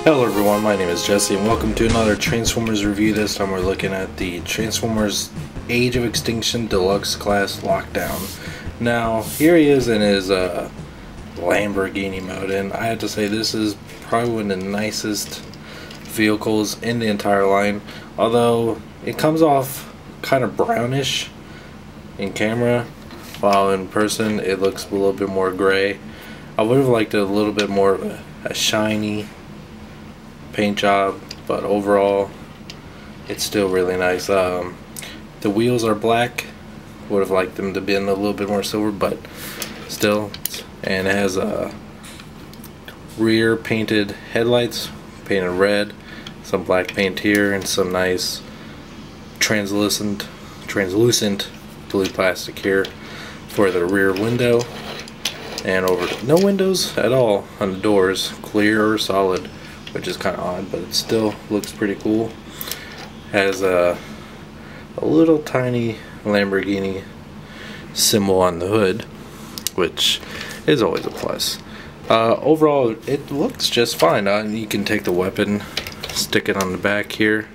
Hello everyone, my name is Jesse and welcome to another Transformers review. This time we're looking at the Transformers Age of Extinction Deluxe Class Lockdown. Now, here he is in his Lamborghini mode, and I have to say this is probably one of the nicest vehicles in the entire line. Although, it comes off kind of brownish in camera, while in person it looks a little bit more gray. I would have liked a little bit more of a shiny paint job, but overall it's still really nice. The wheels are black. Would have liked them to be in a little bit more silver, but still. And it has rear painted headlights, painted red, some black paint here, and some nice translucent blue plastic here for the rear window. And over no windows at all on the doors, clear or solid, which is kind of odd, but it still looks pretty cool. Has a little tiny Lamborghini symbol on the hood, which is always a plus. Overall, it looks just fine. You can take the weapon, stick it on the back here,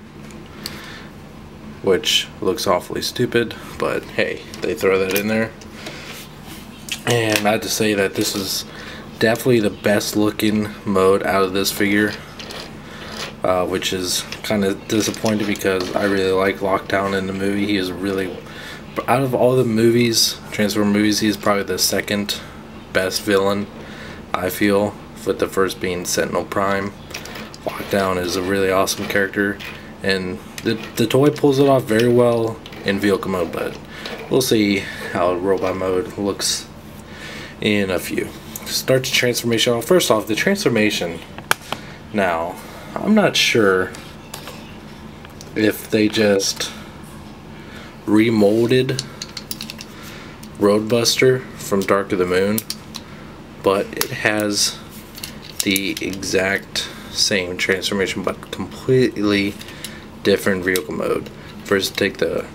which looks awfully stupid, but hey, they throw that in there. And I have to say that this is definitely the best looking mode out of this figure, which is kind of disappointing because I really like Lockdown in the movie. He is really, out of all the movies, Transformers movies, he's probably the second best villain, I feel, with the first being Sentinel Prime. Lockdown is a really awesome character, and the toy pulls it off very well in vehicle mode, but we'll see how robot mode looks in a few. Starts transformation off. First off, the transformation. Now, I'm not sure if they just remolded Roadbuster from Dark of the Moon, but it has the exact same transformation but completely different vehicle mode. First, take the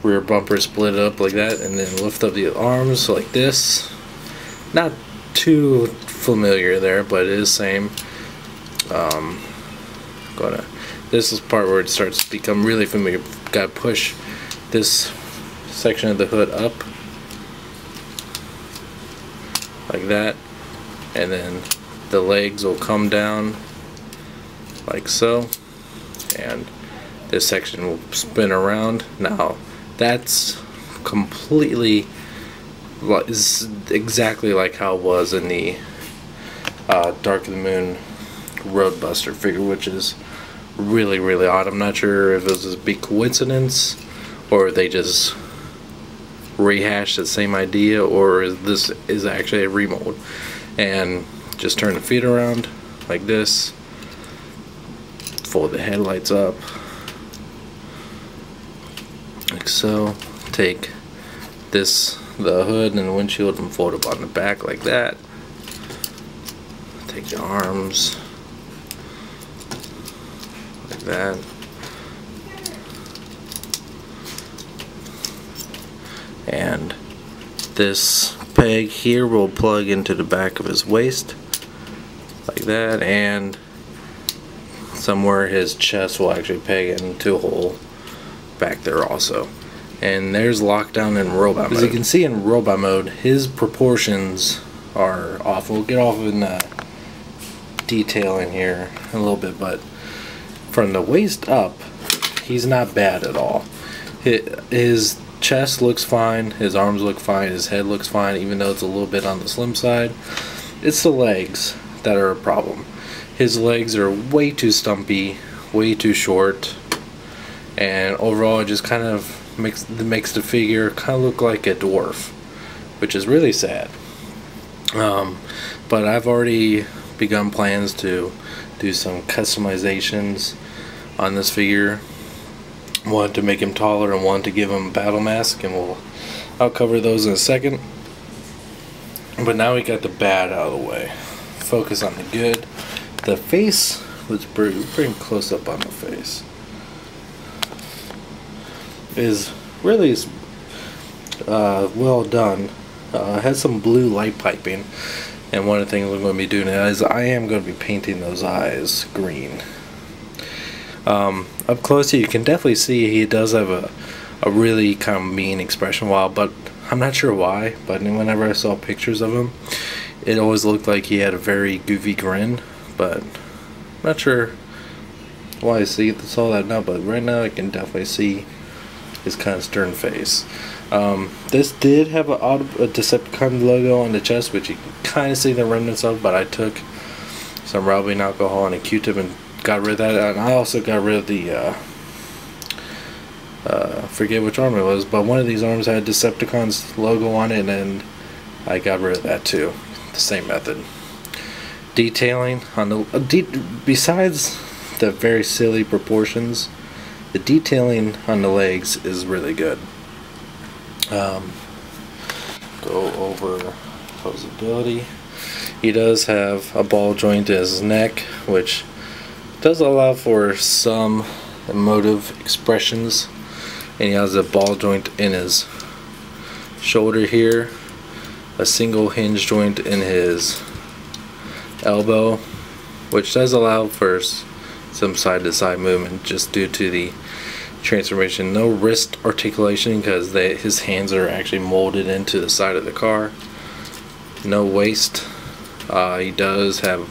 rear bumper, split it up like that, and then lift up the arms like this. Not too familiar there, but it is same. This is the part where it starts to become really familiar. Gotta push this section of the hood up like that, and then the legs will come down like so, and this section will spin around. Now that's completely is exactly like how it was in the Dark of the Moon Roadbuster figure, which is really, really odd. I'm not sure if it was a big coincidence or they just rehashed the same idea, or this is actually a remold. And just turn the feet around like this, fold the headlights up like so, take this, the hood and the windshield, and fold up on the back like that. Take the arms like that. And this peg here will plug into the back of his waist like that, and somewhere his chest will actually peg into a hole back there also. And there's Lockdown in robot mode. As you can see in robot mode, his proportions are off. We'll get off in the detail in here a little bit, but from the waist up, he's not bad at all. His chest looks fine, his arms look fine, his head looks fine, even though it's a little bit on the slim side. It's the legs that are a problem. His legs are way too stumpy, way too short, and overall it just kind of makes the figure kind of look like a dwarf, which is really sad. But I've already begun plans to do some customizations on this figure. One to make him taller and one to give him a battle mask, and I'll cover those in a second. But now we got the bad out of the way. Focus on the good. The face, let's bring close up on the face, is really well done. has some blue light piping, and one of the things I'm going to be doing is I am going to be painting those eyes green. Up close you can definitely see he does have a really kind of mean expression, but I'm not sure why, but whenever I saw pictures of him, it always looked like he had a very goofy grin, but I'm not sure why I saw that now, but right now I can definitely see his kind of stern face. This did have a Decepticon logo on the chest, which you can kind of see the remnants of, but I took some rubbing alcohol and a Q-tip and got rid of that, and I also got rid of the forget which arm it was, but one of these arms had Decepticon's logo on it, and I got rid of that too. The same method. Detailing on the besides the very silly proportions, the detailing on the legs is really good. Go over posability. He does have a ball joint in his neck, which does allow for some emotive expressions, and he has a ball joint in his shoulder here, a single hinge joint in his elbow, which does allow for some side-to-side movement just due to the transformation. No wrist articulation because his hands are actually molded into the side of the car. No waist. He does have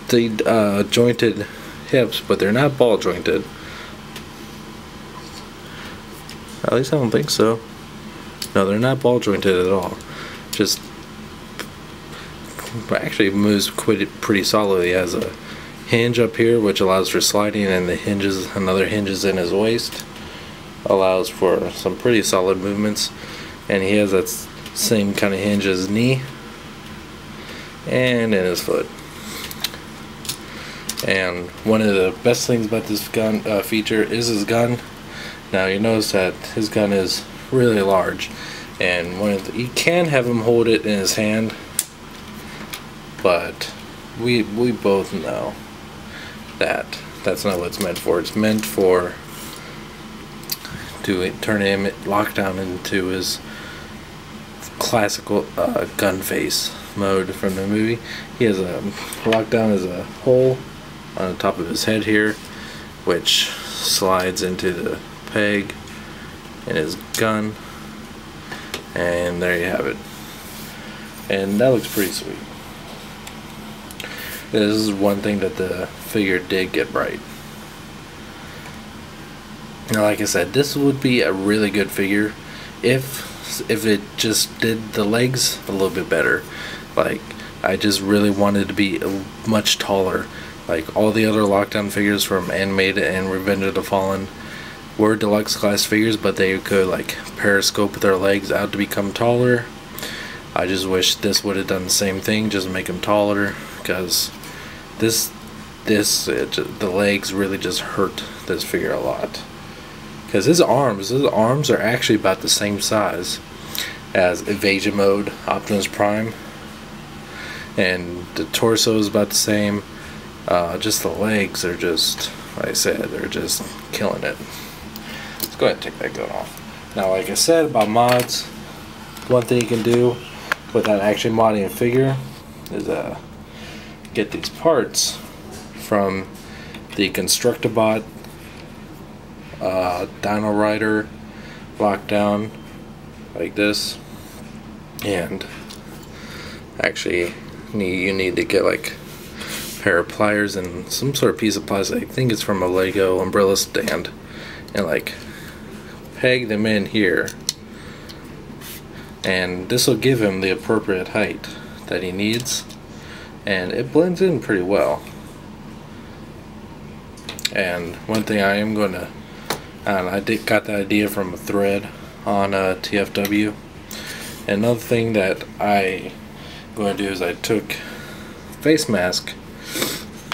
the jointed hips, but they're not ball jointed. At least I don't think so. No, they're not ball jointed at all. Just actually moves pretty solidly. He has a hinge up here which allows for sliding, and the another hinges in his waist allows for some pretty solid movements, and he has that same kind of hinge as his knee and in his foot. And one of the best things about this gun feature is his gun. Now you notice that his gun is really large, and you can have him hold it in his hand, but we both know that that's not what it's meant for. It's meant for to turn him lockdown into his classical gun face mode from the movie. He has a lockdown as a hole on the top of his head here, which slides into the peg in his gun, and there you have it. And that looks pretty sweet. This is one thing that the figure did get right. Now, like I said, this would be a really good figure if it just did the legs a little bit better. Like, I just really wanted to be much taller. Like all the other Lockdown figures from Animated and Revenge of the Fallen were deluxe class figures, but they could like periscope their legs out to become taller. I just wish this would have done the same thing, just make them taller, because the legs really just hurt this figure a lot. Because his arms are actually about the same size as Evasion Mode, Optimus Prime, and the torso is about the same. Just the legs are just, like I said, they're just killing it. Let's go ahead and take that gun off. Now, like I said about mods, one thing you can do without actually modding a figure is get these parts from the Constructabot Dino Rider Lockdown, like this, and actually you need to get like a pair of pliers and some sort of piece of plastic. I think it's from a Lego umbrella stand, and like peg them in here, and this will give him the appropriate height that he needs, and it blends in pretty well. And one thing I am going to, I got the idea from a thread on TFW. Another thing that I'm going to do is I took face mask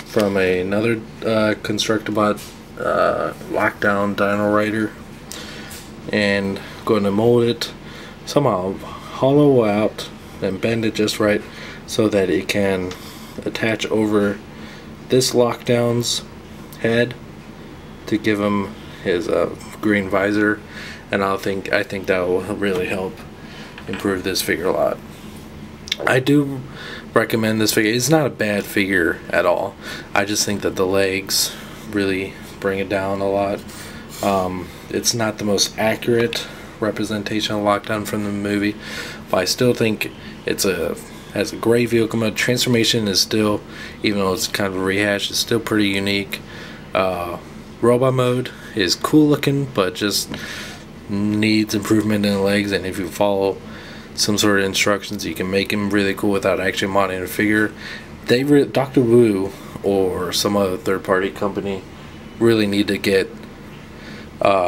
from another Constructabot Lockdown Dino Rider, and going to mold it, somehow hollow out and bend it just right so that it can attach over this Lockdown's head to give him his green visor, and I think that will really help improve this figure a lot. I do recommend this figure. It's not a bad figure at all. I just think that the legs really bring it down a lot. It's not the most accurate representation of Lockdown from the movie, but I still think has a great vehicle mode. Transformation is still, even though it's kind of a rehash, it's still pretty unique. Robot mode is cool looking, but just needs improvement in the legs, and if you follow some sort of instructions, you can make him really cool without actually modding a figure. Dr. Wu or some other third-party company really need to get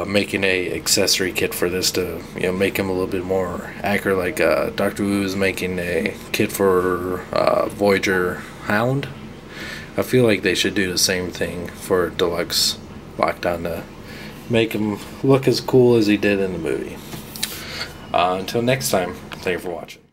making a accessory kit for this to, you know, make him a little bit more accurate. Like Dr. Wu is making a kit for Voyager Hound. I feel like they should do the same thing for Deluxe Lockdown to make him look as cool as he did in the movie. Until next time, thank you for watching.